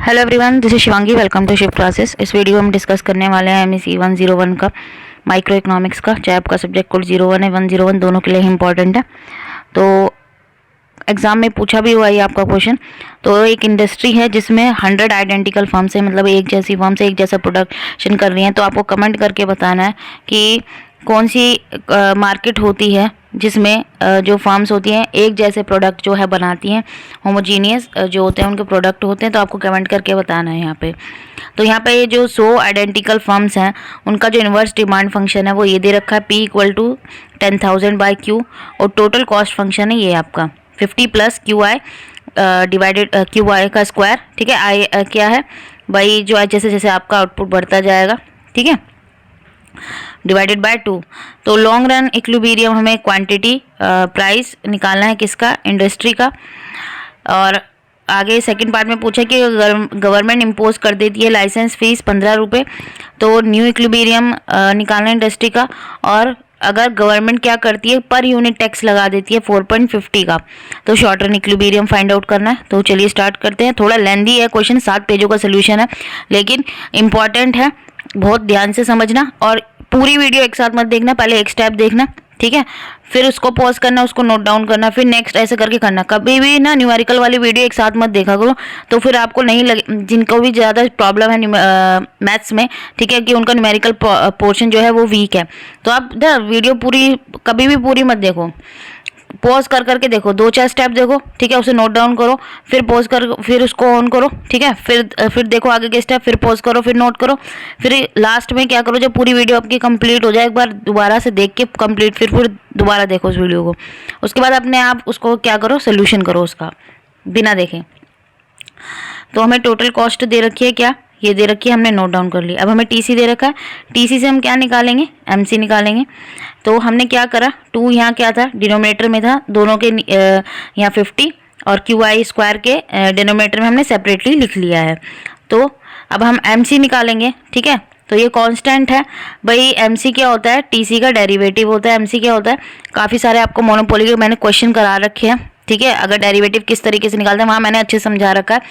Hello everyone, this is Shivangi. Welcome to shift classes. इस video में हम डिस्कस करने वाले हैं एमएससी 101 का माइक्रो इकोनॉमिक्स का। चाहे आपका सब्जेक्ट कोड 01 है 101, दोनों के लिए इंपॉर्टेंट है। तो एग्जाम में पूछा भी हुआ है आपका क्वेश्चन। तो एक इंडस्ट्री है जिसमें 100 आइडेंटिकल फर्म्स है, मतलब एक जैसी फर्म से एक जैसा प्रोडक्शन कर रही हैं। तो आपको कमेंट करके बताना है कि कौन सी मार्केट होती है जिसमें जो फर्म्स होती हैं एक जैसे प्रोडक्ट जो है बनाती हैं, होमोजीनियस जो होते हैं उनके प्रोडक्ट होते हैं। तो आपको कमेंट करके बताना है यहाँ पे। तो यहाँ पे ये जो 100 आइडेंटिकल फर्म्स हैं उनका जो इन्वर्स डिमांड फंक्शन है वो ये दे रखा है, P = 10,000 बाई Q। और टोटल कॉस्ट फंक्शन है ये आपका 50 + QI डिवाइडेड QI का स्क्वायर। ठीक है, आई क्या है भाई, जो है जैसे जैसे आपका आउटपुट बढ़ता जाएगा, ठीक है, डिवाइडेड बाय 2। तो लॉन्ग रन इक्विलिब्रियम हमें क्वांटिटी प्राइस निकालना है किसका, इंडस्ट्री का। और आगे सेकंड पार्ट में पूछा कि गवर्नमेंट इम्पोज कर देती है लाइसेंस फीस 15 रुपये, तो न्यू इक्विलिब्रियम निकालना है इंडस्ट्री का। और अगर गवर्नमेंट क्या करती है, पर यूनिट टैक्स लगा देती है 4.50 का, तो short run equilibrium find out करना है। तो चलिए स्टार्ट करते हैं। थोड़ा लेंदी है क्वेश्चन, 7 पेजों का सोल्यूशन है, लेकिन इंपॉर्टेंट है, बहुत ध्यान से समझना। और पूरी वीडियो एक साथ मत देखना, पहले एक स्टेप देखना, ठीक है, फिर उसको पॉज करना, उसको नोट डाउन करना, फिर नेक्स्ट ऐसे करके करना। कभी भी ना न्यूमेरिकल वाली वीडियो एक साथ मत देखा करो, तो फिर आपको नहीं लगे, जिनको भी ज़्यादा प्रॉब्लम है मैथ्स में, ठीक है, कि उनका न्यूमेरिकल पोर्शन जो है वो वीक है, तो आप वीडियो पूरी कभी भी पूरी मत देखो, पॉज कर करके देखो, 2-4 स्टेप देखो, ठीक है, उसे नोट डाउन करो, फिर पॉज कर, फिर उसको ऑन करो, ठीक है, फिर देखो आगे के स्टेप, फिर पॉज करो, फिर नोट करो, फिर लास्ट में क्या करो, जब पूरी वीडियो आपकी कंप्लीट हो जाए, एक बार दोबारा से देख के कंप्लीट, फिर दोबारा देखो उस वीडियो को। उसके बाद अपने आप उसको क्या करो, सोल्यूशन करो उसका बिना देखें। तो हमें टोटल कॉस्ट दे रखी है, क्या ये दे रखी है, हमने नोट डाउन कर ली। अब हमें टीसी दे रखा है, टीसी से हम क्या निकालेंगे, एमसी निकालेंगे। तो हमने क्या करा, 2 यहाँ क्या था, डिनोमिनेटर में था, दोनों के यहाँ 50 और QI स्क्वायर के डिनोमिनेटर में हमने सेपरेटली लिख लिया है। तो अब हम एमसी निकालेंगे, ठीक है। तो ये कांस्टेंट है भाई। एमसी क्या होता है, टीसी का डेरिवेटिव होता है। एमसी क्या होता है, काफ़ी सारे आपको मोनोपोली के मैंने क्वेश्चन करा रखे हैं, ठीक है, अगर डेरिवेटिव किस तरीके से निकालते हैं वहाँ मैंने अच्छे समझा रखा है।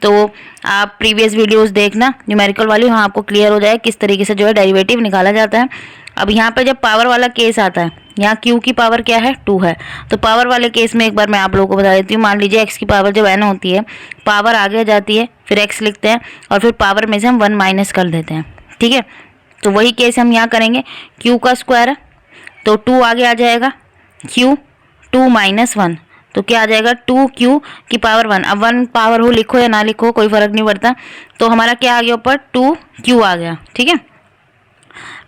तो आप प्रीवियस वीडियोस देखना न्यूमेरिकल वाली, वहाँ आपको क्लियर हो जाए किस तरीके से जो है डेरिवेटिव निकाला जाता है। अब यहाँ पे जब पावर वाला केस आता है, यहाँ Q की पावर क्या है, 2 है। तो पावर वाले केस में एक बार मैं आप लोगों को बता देती हूँ। मान लीजिए x की पावर जब n होती है, पावर आगे जाती है, फिर x लिखते हैं और फिर पावर में से हम 1 माइनस कर देते हैं, ठीक है। तो वही केस हम यहाँ करेंगे। Q का स्क्वायर है तो 2 आगे आ जाएगा, Q 2 - 1, तो क्या आ जाएगा, 2Q की पावर 1। अब 1 पावर हो लिखो या ना लिखो कोई फर्क नहीं पड़ता। तो हमारा क्या आ गया ऊपर, 2Q आ गया, ठीक है।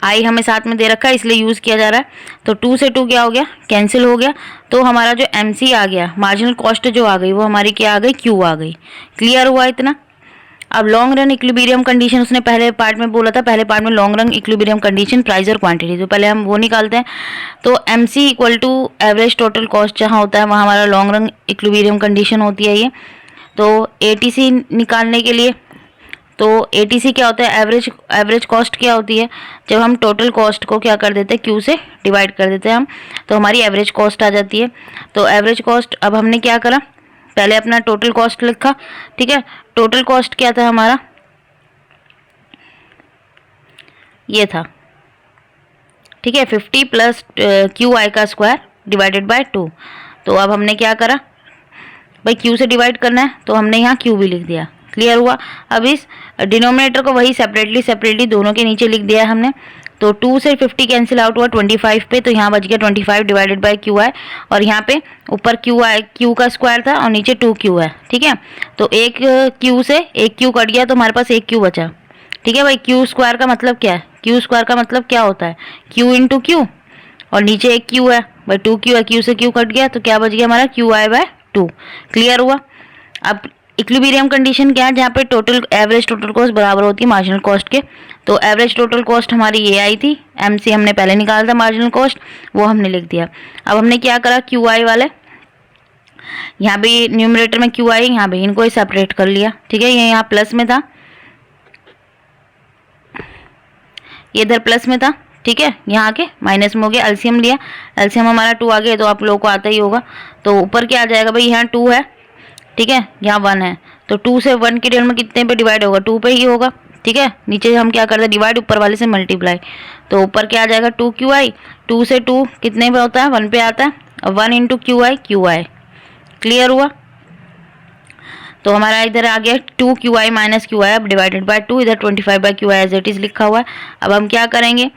आई हमें साथ में दे रखा है इसलिए यूज़ किया जा रहा है। तो 2 से 2 क्या हो गया, कैंसिल हो गया। तो हमारा जो MC आ गया, मार्जिनल कॉस्ट जो आ गई, वो हमारी क्या आ गई, Q आ गई। क्लियर हुआ इतना। अब लॉन्ग रन इक्विलिब्रियम कंडीशन उसने पहले पार्ट में बोला था, पहले पार्ट में long run equilibrium condition price और क्वांटिटी, तो पहले हम वो निकालते हैं। तो MC = एवरेज टोटल कॉस्ट जहाँ होता है वहाँ हमारा लॉन्ग रन इक्विलिब्रियम कंडीशन होती है ये। तो ATC निकालने के लिए, तो ATC क्या होता है, एवरेज कॉस्ट क्या होती है, जब हम टोटल कॉस्ट को क्या कर देते हैं, Q से डिवाइड कर देते हैं हम, तो हमारी एवरेज कॉस्ट आ जाती है। तो एवरेज कॉस्ट, अब हमने क्या करा, पहले अपना टोटल कॉस्ट लिखा, ठीक है। टोटल कॉस्ट क्या था हमारा, ये था, ठीक है, 50 + QI का स्क्वायर डिवाइडेड बाय 2। तो अब हमने क्या करा भाई, Q से डिवाइड करना है तो हमने यहाँ Q भी लिख दिया। क्लियर हुआ। अब इस डिनोमिनेटर को वही सेपरेटली दोनों के नीचे लिख दिया है हमने। तो 2 से 50 कैंसिल आउट हुआ 25 पे, तो यहाँ बच गया 25 डिवाइडेड बाय QI। और यहाँ पे ऊपर Q का स्क्वायर था और नीचे 2Q है, ठीक है। तो एक Q से एक Q कट गया तो हमारे पास एक Q बचा, ठीक है भाई। Q स्क्वायर का मतलब क्या है, Q स्क्वायर का मतलब क्या होता है, Q × Q, और नीचे एक Q है भाई, 2Q है, Q से Q कट गया तो क्या बच गया हमारा, QI/2। क्लियर हुआ। अब इक्विलिब्रियम कंडीशन क्या है, जहाँ पे एवरेज टोटल कॉस्ट बराबर होती है मार्जिनल कॉस्ट के। तो एवरेज टोटल कॉस्ट हमारी ये आई थी, MC हमने पहले निकाला था, मार्जिनल कॉस्ट वो हमने लिख दिया। अब हमने क्या करा, QI वाले, यहाँ भी न्यूमरेटर में QI, यहाँ भी इनको ही सेपरेट कर लिया, ठीक है। ये यहाँ प्लस में था, ये इधर प्लस में था, ठीक है, यहाँ आके माइनस में हो गया। एलसीएम लिया, एलसीएम हमारा 2 आ गया, तो आप लोगों को आता ही होगा। तो ऊपर क्या आ जाएगा भाई, यहाँ 2 है, ठीक है, यहाँ 1 है, तो 2 से 1 की टर्म में कितने पे डिवाइड होगा, 2 पे ही होगा। ठीक है, नीचे हम क्या करते हैं डिवाइड, ऊपर वाले से मल्टीप्लाई। तो ऊपर क्या आ जाएगा 2QI, 2 से 2 कितने पे होता है 1 पे आता है, और 1 इंटू QI, QI। क्लियर हुआ। तो हमारा इधर आ गया 2QI माइनस QI, अब डिवाइडेड बाय 2, इधर 25/QI एज इट इज लिखा हुआ है। अब हम क्या करेंगे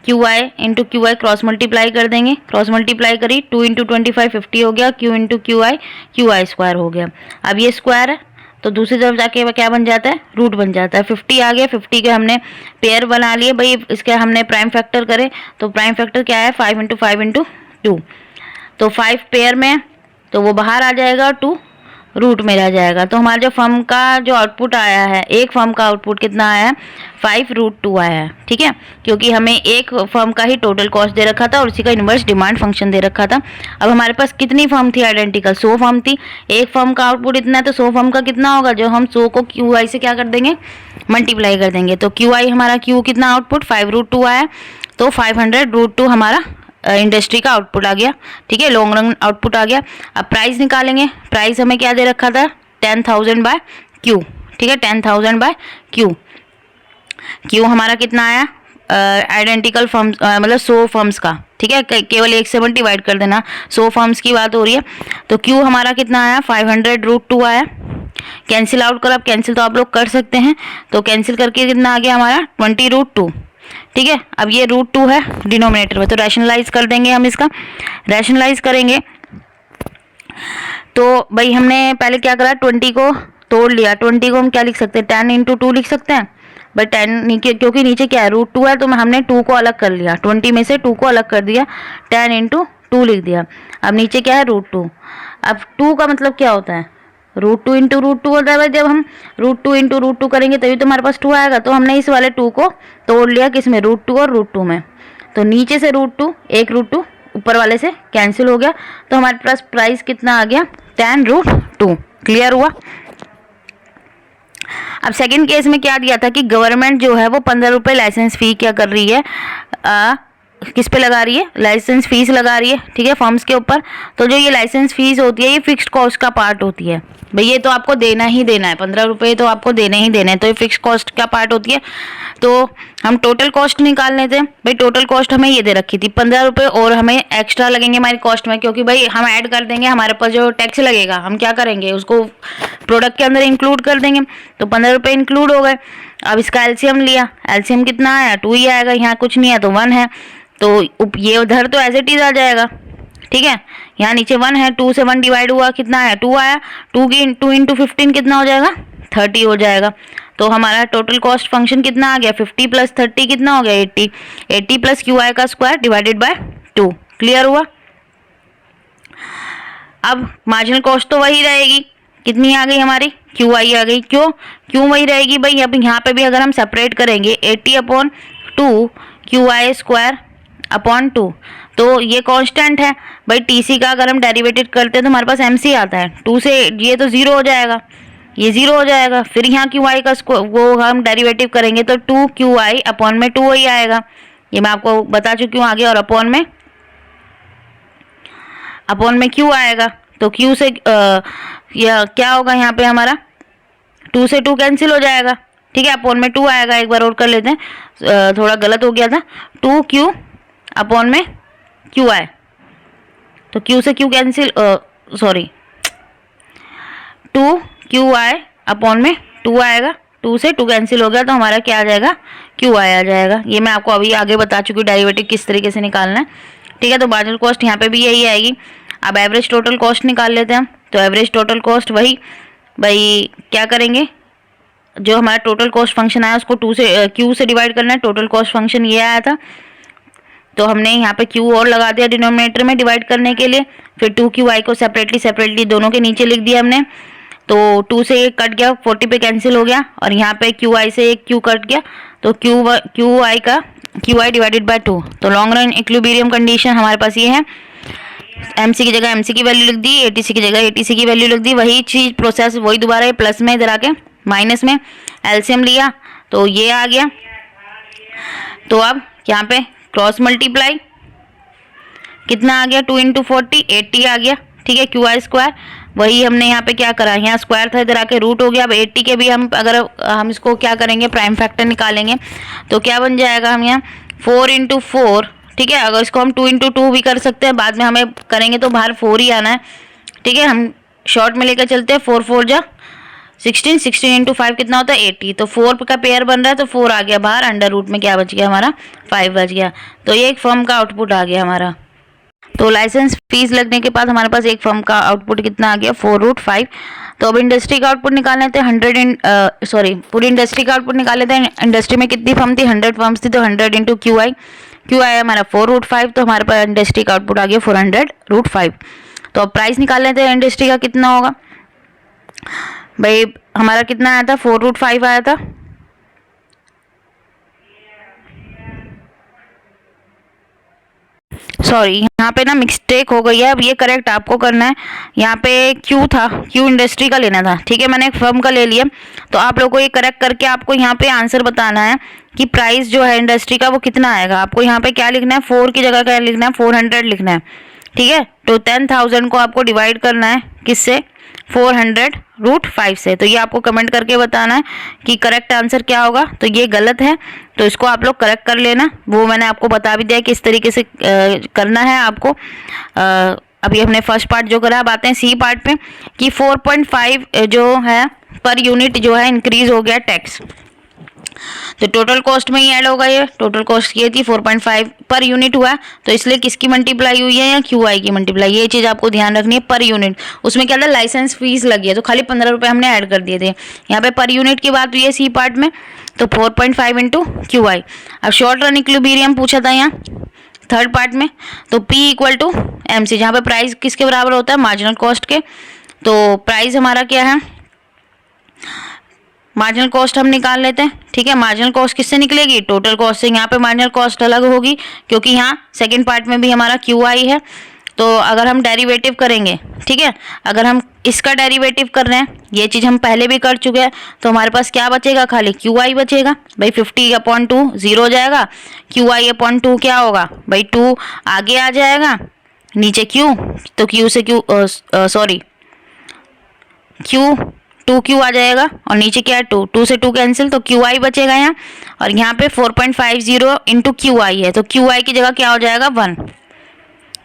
QI into QI cross multiply कर देंगे, क्रॉस मल्टीप्लाई करी 2 इंटू 25 50 हो गया, Q into QI, QI square हो गया। अब ये स्क्वायर है तो दूसरी तरफ जाके क्या बन जाता है, रूट बन जाता है। 50 आ गया, 50 के हमने पेयर बना लिए भाई, इसके हमने प्राइम फैक्टर करे तो प्राइम फैक्टर क्या है 5 इंटू 5 इंटू 2, तो 5 पेयर में तो वो बाहर आ जाएगा और 2 रूट में रह जाएगा। तो हमारा जो फर्म का जो आउटपुट आया है, एक फर्म का आउटपुट कितना आया है 5√2 आया है। ठीक है, क्योंकि हमें एक फर्म का ही टोटल कॉस्ट दे रखा था और उसी का इन्वर्स डिमांड फंक्शन दे रखा था। अब हमारे पास कितनी फर्म थी आइडेंटिकल, 100 फर्म थी। एक फर्म का आउटपुट इतना है तो 100 फर्म का कितना होगा, जो हम 100 को QI से क्या कर देंगे मल्टीप्लाई कर देंगे। तो QI हमारा Q कितना आउटपुट 5√2 आया, तो 500√2 हमारा इंडस्ट्री का आउटपुट आ गया। ठीक है, लॉन्ग रन आउटपुट आ गया। अब प्राइस निकालेंगे, प्राइस हमें क्या दे रखा था 10,000/Q। ठीक है, 10,000/Q। Q हमारा कितना आया आइडेंटिकल फर्म्स मतलब 100 फर्म्स का। ठीक है, केवल 1 से 1 डिवाइड कर देना, 100 फर्म्स की बात हो रही है। तो Q हमारा कितना आया 500√2 आया। कैंसिल आउट करो, अब कैंसिल तो आप लोग कर सकते हैं, तो कैंसिल करके कितना आ गया हमारा 20√2। ठीक है, अब ये √2 है डिनोमिनेटर में, तो रैशनलाइज कर देंगे हम इसका। रैशनलाइज करेंगे तो भाई हमने पहले क्या करा 20 को तोड़ लिया, 20 को हम क्या लिख सकते हैं 10 इंटू 2 लिख सकते हैं। बट 10 क्योंकि नीचे क्या है √2 है, तो हमने 2 को अलग कर लिया, 20 में से 2 को अलग कर दिया, 10 इंटू 2 लिख दिया। अब नीचे क्या है √2। अब 2 का मतलब क्या होता है √2 इंटू √2 होता है भाई, जब हम √2 इंटू √2 करेंगे तभी तो हमारे पास 2 आएगा। तो हमने इस वाले 2 को तोड़ लिया किसमें √2 और √2 में, तो नीचे से √2 एक √2 ऊपर वाले से कैंसिल हो गया, तो हमारे पास प्राइस कितना आ गया 10√2। क्लियर हुआ। अब सेकंड केस में क्या दिया था कि गवर्नमेंट जो है वो 15 रुपये लाइसेंस फी क्या कर रही है किस पे लगा रही है, लाइसेंस फीस लगा रही है। ठीक है, फर्म्स के ऊपर। तो जो ये लाइसेंस फीस होती है ये फिक्स्ड कॉस्ट का पार्ट होती है भाई, ये तो आपको देना ही देना है, 15 रुपये तो आपको देने ही देने हैं, तो ये फिक्स्ड कॉस्ट का पार्ट होती है। तो हम टोटल कॉस्ट निकाल लेते हैं भाई, टोटल कॉस्ट हमें ये दे रखी थी 15 रुपये, और हमें एक्स्ट्रा लगेंगे हमारी कॉस्ट में, क्योंकि भाई हम ऐड कर देंगे, हमारे पास जो टैक्स लगेगा हम क्या करेंगे उसको प्रोडक्ट के अंदर इंक्लूड कर देंगे, तो 15 रुपये इंक्लूड हो गए। अब इसका एलसीएम लिया, एलसीएम कितना आया 2 ही आएगा, यहाँ कुछ नहीं है तो 1 है, तो ये उधर तो एज इट इज आ जाएगा। ठीक है, यहाँ नीचे 1 है, 2 से 1 डिवाइड हुआ कितना आया 2 आया, 2 इंटू 15 कितना हो जाएगा 30 हो जाएगा। तो हमारा टोटल कॉस्ट फंक्शन कितना आ गया 50 प्लस 30 कितना हो गया 80, 80 प्लस QI का स्क्वायर डिवाइडेड बाय 2। क्लियर हुआ। अब मार्जिनल कॉस्ट तो वही रहेगी, कितनी आ गई हमारी QI आ गई, क्यों वही रहेगी भाई। अब यहाँ पे भी अगर हम सेपरेट करेंगे 80/2 QI स्क्वायर अपॉन 2, तो ये कांस्टेंट है भाई। TC का अगर हम डेरिवेटिव करते हैं तो हमारे पास MC आता है, 2 से ये तो 0 हो जाएगा, ये 0 हो जाएगा। फिर यहाँ QI का वो हम डेरिवेटिव करेंगे तो 2QI अपॉन में 2 ही आएगा, ये मैं आपको बता चुकी हूँ आगे। और अपॉन में Q आएगा, तो Q से या क्या होगा यहाँ पे हमारा 2 से 2 कैंसिल हो जाएगा। ठीक है, अपॉन में 2 आएगा, एक बार और कर लेते हैं, थोड़ा गलत हो गया था, 2Q अपॉन में QI, तो Q से Q cancel, sorry 2QI upon में 2 आएगा, 2 से 2 कैंसिल हो गया, तो हमारा क्या आ जाएगा QI आ जाएगा। ये मैं आपको अभी आगे बता चुकी हूँ डेरिवेटिव किस तरीके से निकालना है। ठीक है, तो मार्जिनल कॉस्ट यहाँ पे भी यही आएगी। अब एवरेज टोटल कॉस्ट निकाल लेते हैं हम, तो एवरेज टोटल कॉस्ट वही भाई क्या करेंगे, जो हमारा टोटल कॉस्ट फंक्शन आया उसको Q से डिवाइड करना है, टोटल कॉस्ट फंक्शन ये आया था, तो हमने यहाँ पे Q और लगा दिया डिनोमिनेटर में डिवाइड करने के लिए। फिर 2QI को सेपरेटली दोनों के नीचे लिख दिया हमने, तो 2 से 1 कट गया, 40 पे कैंसिल हो गया, और यहाँ पे QI से 1 Q कट गया, तो QI डिवाइडेड बाय 2। तो लॉन्ग रन इक्विलिब्रियम कंडीशन हमारे पास ये है, MC की जगह MC की वैल्यू लिख दी, ATC की जगह ATC की वैल्यू लिख दी, वही चीज़ प्रोसेस वही दोबारा है, प्लस में इधर आके माइनस में एलसीएम लिया तो ये आ गया। तो अब यहाँ पे क्रॉस मल्टीप्लाई कितना आ गया 2 इंटू 40 80 आ गया। ठीक है, QI स्क्वायर, वही हमने यहाँ पे क्या करा, यहाँ स्क्वायर था, इधर आके रूट हो गया। अब 80 के भी हम अगर हम इसको क्या करेंगे, प्राइम फैक्टर निकालेंगे तो क्या बन जाएगा, हम यहाँ 4 इंटू 4, ठीक है। अगर इसको हम 2 इंटू 2 भी कर सकते हैं, बाद में हमें करेंगे तो बाहर 4 ही आना है, ठीक है। हम शॉर्ट में लेकर चलते हैं, 4 4 जा 16, 16 इंटू 5 कितना होता है 80, तो 4 का पेयर बन रहा है तो 4 आ गया बाहर, अंडर रूट में क्या बच गया हमारा 5 बच गया। तो ये एक फर्म का आउटपुट आ गया हमारा। तो लाइसेंस फीस लगने के बाद हमारे पास एक फर्म का आउटपुट कितना आ गया, 4√5। तो अब इंडस्ट्री का आउटपुट निकाल लेते हैं, 100 पूरी इंडस्ट्री का आउटपुट निकाल लेते हैं। इंडस्ट्री में कितनी फर्म थी, 100 फर्म्स थी, तो 100 इंटू QI, QI हमारा 4√5, तो हमारे पास इंडस्ट्री का आउटपुट आ गया 400√5। तो अब प्राइस निकाल लेते हैं इंडस्ट्री का कितना होगा भाई, हमारा कितना आया था, 4√5 आया था। सॉरी, यहाँ पे ना मिस्टेक हो गई है, अब ये करेक्ट आपको करना है। यहाँ पे क्यू था, क्यू इंडस्ट्री का लेना था, ठीक है, मैंने एक फर्म का ले लिया। तो आप लोगों को ये करेक्ट करके आपको यहाँ पे आंसर बताना है कि प्राइस जो है इंडस्ट्री का वो कितना आएगा। आपको यहाँ पे क्या लिखना है, 4 की जगह क्या लिखना है, 400 लिखना है, ठीक है। तो 10,000 को आपको डिवाइड करना है किससे, 400√5 से। तो ये आपको कमेंट करके बताना है कि करेक्ट आंसर क्या होगा। तो ये गलत है, तो इसको आप लोग करेक्ट कर लेना। वो मैंने आपको बता भी दिया कि किस तरीके से करना है आपको। अभी हमने फर्स्ट पार्ट जो करा, अब आते हैं सी पार्ट पे कि 4.5 जो है पर यूनिट जो है इंक्रीज हो गया टैक्स। तो टोटल कॉस्ट में ही ऐड होगा, ये टोटल कॉस्ट ये थी 4.5 पर यूनिट हुआ, तो इसलिए किसकी मल्टीप्लाई हुई है, या QI की मल्टीप्लाई। ये चीज़ आपको ध्यान रखनी है, पर यूनिट। उसमें क्या था, लाइसेंस फीस लगी है, तो खाली 15 रुपये हमने ऐड कर दिए थे। यहाँ पे पर यूनिट की बात हुई है सी पार्ट में, तो 4.5 इंटू QI। अब शॉर्ट रन इक्विलिब्रियम पूछा था यहाँ थर्ड पार्ट में, तो P इक्वल टू MC, जहाँ पे प्राइस किसके बराबर होता है, मार्जिनल कॉस्ट के। तो प्राइस हमारा क्या है, मार्जिनल कॉस्ट हम निकाल लेते हैं, ठीक है। मार्जिनल कॉस्ट किससे निकलेगी, टोटल कॉस्ट से। यहाँ पे मार्जिनल कॉस्ट अलग होगी क्योंकि यहाँ सेकंड पार्ट में भी हमारा QI है। तो अगर हम डेरिवेटिव करेंगे, ठीक है, अगर हम इसका डेरिवेटिव कर रहे हैं, ये चीज़ हम पहले भी कर चुके हैं, तो हमारे पास क्या बचेगा, खाली QI बचेगा भाई। 50/2 0 हो जाएगा, QI/2 क्या होगा भाई, 2 आगे आ जाएगा, नीचे Q, तो Q से Q Q 2Q आ जाएगा, और नीचे क्या है 2, 2 से 2 कैंसिल, तो QI बचेगा यहाँ। और यहाँ पे 4.50 इंटू QI है, तो QI की जगह क्या हो जाएगा 1,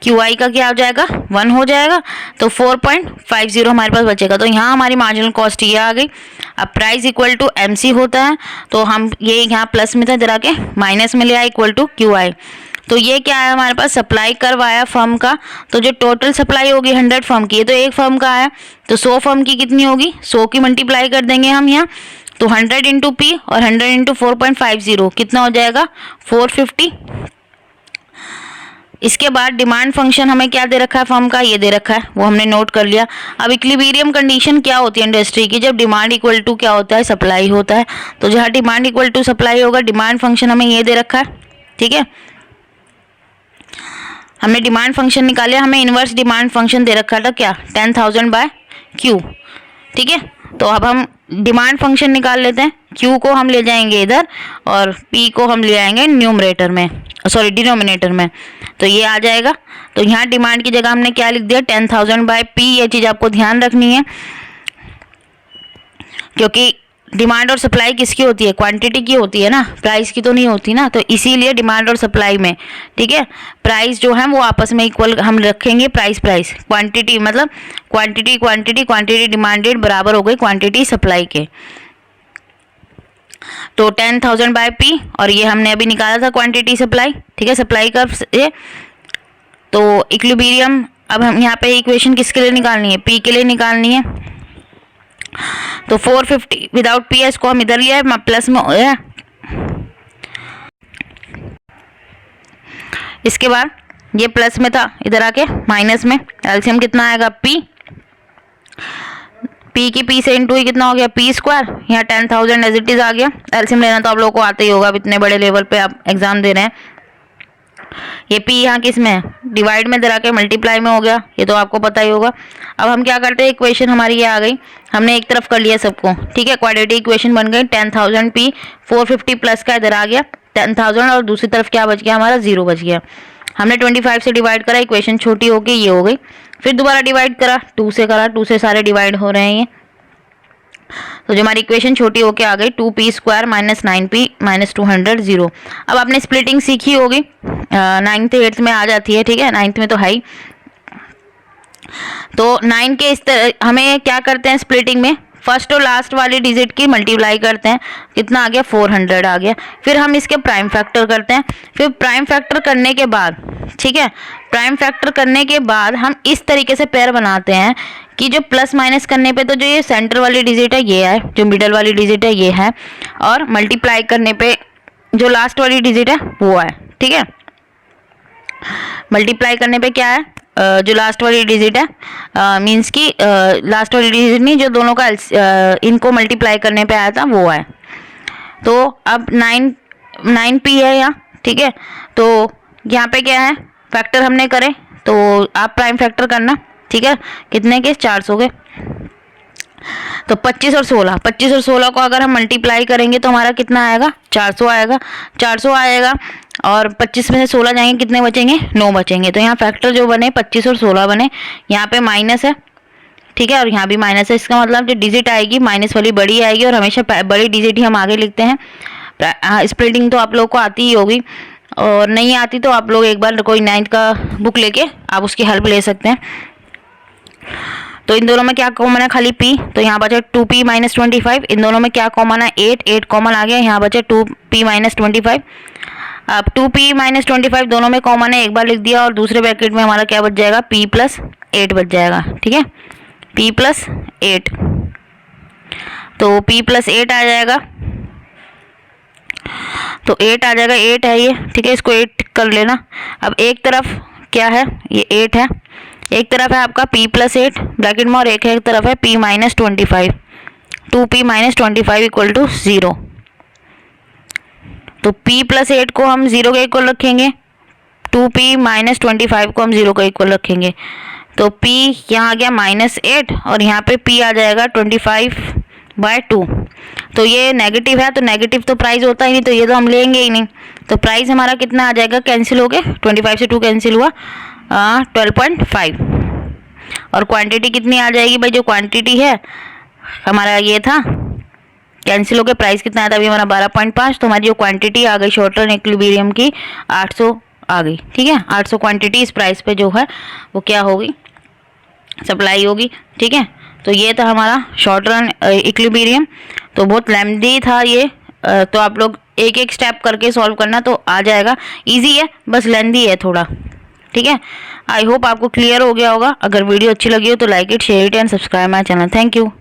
QI का क्या हो जाएगा 1 हो जाएगा, तो 4.50 हमारे पास बचेगा। तो यहाँ हमारी मार्जिनल कॉस्ट ये आ गई। अब प्राइस इक्वल टू MC होता है, तो हम ये यहाँ प्लस में था, इधर आके माइनस में ले आए, इक्वल टू QI। तो ये क्या है हमारे पास, सप्लाई करवाया फर्म का, तो जो टोटल सप्लाई होगी 100 फर्म की, तो एक फर्म का आया, तो 100 फर्म की कितनी होगी, 100 की मल्टीप्लाई कर देंगे हम यहाँ, तो 100 इंटू P और 100 इंटू 4.50 कितना हो जाएगा 450। इसके बाद डिमांड फंक्शन हमें क्या दे रखा है फर्म का, ये दे रखा है, वो हमने नोट कर लिया। अब इक्विलिब्रियम कंडीशन क्या होती है इंडस्ट्री की, जब डिमांड इक्वल टू क्या होता है, सप्लाई होता है। तो जहाँ डिमांड इक्वल टू सप्लाई होगा, डिमांड फंक्शन हमें ये दे रखा है, ठीक है। हमने डिमांड फंक्शन निकाले, हमें इनवर्स डिमांड फंक्शन दे रखा था क्या, 10,000/Q, ठीक है। तो अब हम डिमांड फंक्शन निकाल लेते हैं। Q को हम ले जाएंगे इधर, और P को हम ले आएंगे न्यूमरेटर में, सॉरी डिनोमिनेटर में, तो ये आ जाएगा। तो यहाँ डिमांड की जगह हमने क्या लिख दिया, 10,000/P। ये चीज़ आपको ध्यान रखनी है, क्योंकि डिमांड और सप्लाई किसकी होती है, क्वांटिटी की होती है ना, प्राइस की तो नहीं होती ना। तो इसीलिए डिमांड और सप्लाई में, ठीक है, प्राइस जो है वो आपस में इक्वल हम रखेंगे। प्राइस क्वांटिटी मतलब क्वांटिटी डिमांडेड बराबर हो गई क्वांटिटी सप्लाई के। तो 10,000/P, और ये हमने अभी निकाला था क्वांटिटी सप्लाई, ठीक है, सप्लाई कर्व से। तो इक्विलिब्रियम, अब हम यहाँ पे इक्वेशन किसके लिए निकालनी है, P के लिए निकालनी है। तो 450 विदाउट PS को हम इधर लिया है, प्लस में हो गया। इसके बाद ये प्लस में था, इधर आके माइनस में, एलसीएम कितना आएगा P की P से इंटू कितना हो गया P²। यहाँ 10,000 एज इट इज आ गया। एलसीएम लेना तो आप लोगों को आता ही होगा, अब इतने बड़े लेवल पे आप एग्जाम दे रहे हैं। ये P यहाँ किस में है, डिवाइड में, इधर आके मल्टीप्लाई में हो गया, ये तो आपको पता ही होगा। अब हम क्या करते हैं, इक्वेशन हमारी ये आ गई, हमने एक तरफ कर लिया सबको, ठीक है, क्वाड्रेटिक इक्वेशन बन गई। 10,000P 450 प्लस का इधर आ गया 10,000, और दूसरी तरफ क्या बच गया हमारा 0 बच गया। हमने 25 से डिवाइड करा, इक्वेशन छोटी हो गई, ये हो गई। फिर दोबारा डिवाइड करा, 2 से करा, 2 से सारे डिवाइड हो रहे हैं ये। तो जो हमारी इक्वेशन छोटी होके आ गई 2p² माइनस 9p माइनस 200 0। अब आपने स्प्लिटिंग सीखी होगी, 9th 8th में आ जाती है, ठीक है, 9th में तो है ही। तो 9 के इस तरह हमें क्या करते हैं स्प्लिटिंग में, फर्स्ट और लास्ट वाली डिजिट की मल्टीप्लाई करते हैं, कितना आ गया 400 आ गया। फिर हम इसके प्राइम फैक्टर करते हैं, फिर प्राइम फैक्टर करने के बाद, ठीक है, प्राइम फैक्टर करने के बाद हम इस तरीके से पेयर बनाते हैं कि जो प्लस माइनस करने पे तो जो ये सेंटर वाली डिजिट है ये है, जो मिडल वाली डिजिट है ये है, और मल्टीप्लाई करने पे जो लास्ट वाली डिजिट है वो है, ठीक है। मल्टीप्लाई करने पे क्या है, जो लास्ट वाली डिजिट है मींस कि लास्ट वाली डिजिट नहीं, जो दोनों का इनको मल्टीप्लाई करने पे आया था वो है। तो अब 9p है यहाँ, ठीक है। तो यहाँ पे क्या है, फैक्टर हमने करे, तो आप प्राइम फैक्टर करना, ठीक है, कितने के 400 के। तो 25 और 16 को अगर हम मल्टीप्लाई करेंगे तो हमारा कितना आएगा, 400 आएगा, 400 आएगा। और 25 में से 16 जाएंगे, कितने बचेंगे, 9 बचेंगे। तो यहाँ फैक्टर जो बने 25 और 16 बने, यहाँ पे माइनस है, ठीक है, और यहाँ भी माइनस है। इसका मतलब जो डिजिट आएगी माइनस वाली बड़ी आएगी, और हमेशा बड़ी डिजिट ही हम आगे लिखते हैं। स्प्लिटिंग तो आप लोग को आती ही होगी, और नहीं आती तो आप लोग एक बार कोई 9th का बुक लेके आप उसकी हेल्प ले सकते हैं। तो इन दोनों में क्या कॉमन है, खाली p, तो यहाँ बचे 2p माइनस 25। इन दोनों में क्या कॉमन है, 8 कॉमन आ गया, यहाँ बचे 2p माइनस 25। अब 2p माइनस 25 दोनों में कॉमन है, एक बार लिख दिया, और दूसरे ब्रैकेट में हमारा क्या बच जाएगा, p प्लस 8 बच जाएगा, ठीक है, p प्लस 8। तो p प्लस 8 आ जाएगा, तो 8 आ जाएगा, 8 है ये, ठीक है, इसको 8 कर लेना। अब एक तरफ क्या है, ये 8 है, एक तरफ है आपका p प्लस 8 ब्रैकेट में, और एक तरफ है p minus 25, 2p minus 25 equal to 0। तो p प्लस 8 को हम 0 के इक्वल रखेंगे, 2p माइनस 25 को हम 0 के इक्वल रखेंगे। तो p यहाँ आ गया माइनस 8, और यहाँ पे p आ जाएगा 25/2। तो ये नेगेटिव है, तो नेगेटिव तो प्राइस होता ही नहीं, तो ये तो हम लेंगे ही नहीं। तो प्राइस हमारा कितना आ जाएगा, कैंसिल हो गए, 25 से 2 कैंसिल हुआ, 12.5। और क्वांटिटी कितनी आ जाएगी भाई, जो क्वांटिटी है हमारा ये था, कैंसिल हो गया, प्राइस कितना आया था अभी हमारा 12.5। तो हमारी जो क्वांटिटी आ गई शॉर्ट रन इक्विलिब्रियम की 800 आ गई, ठीक है, 800 क्वांटिटी इस प्राइस पे जो है वो क्या होगी, सप्लाई होगी, ठीक है। तो ये था हमारा शॉर्ट रन इक्विलिब्रियम। तो बहुत लेंथी था ये, तो आप लोग एक एक स्टेप करके सॉल्व करना, तो आ जाएगा, इजी है, बस लेंथी है थोड़ा, ठीक है। आई होप आपको क्लियर हो गया होगा। अगर वीडियो अच्छी लगी हो तो like it, share it and subscribe my channel. Thank you.